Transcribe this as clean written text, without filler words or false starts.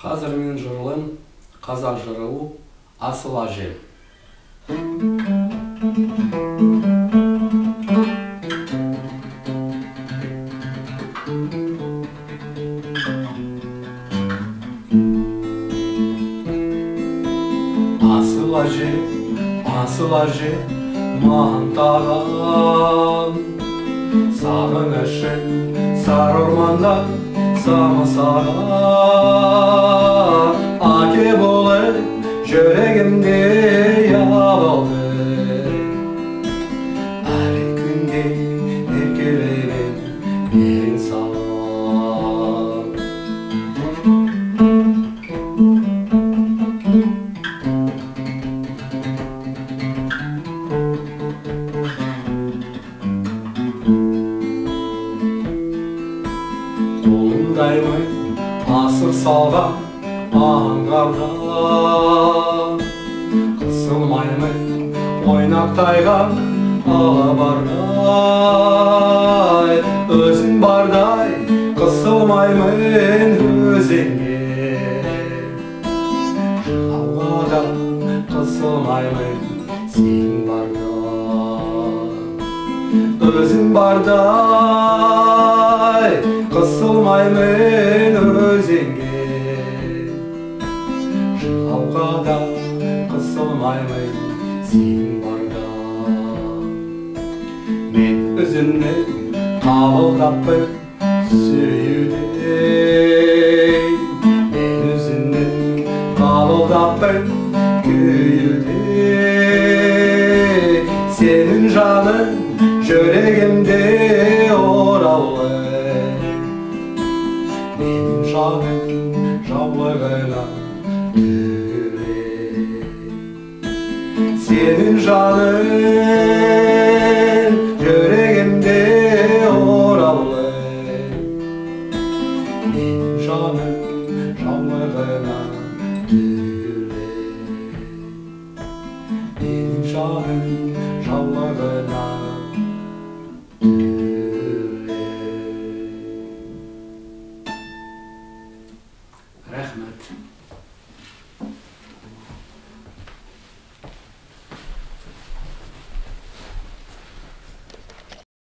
Қазір менің жырлым қазақ жыры асыл әжем. Асыл әже маған тағам, сағынышың сары орманда самсаған. Әке болып жүрегімде ябылды, әлі күнге еркелеген менің саған. Қолымдаймын асыр салған аңғардан, қысылмаймын ойнақтайған алабардай. Өзің бардай қысылмаймын өзіңе, жылауға да қысылмаймын сен барда. Өзің бардай қысылмаймын өзіңе, жылауға да қысылмаймын сен барда. Мен өзіңді қабылдаппын сүюдей, мен өзіңді қабылдаппын күйюдей. Сенің жаның жүрегімде ораулы, менің жаным жаулығына түгіле. Senin canın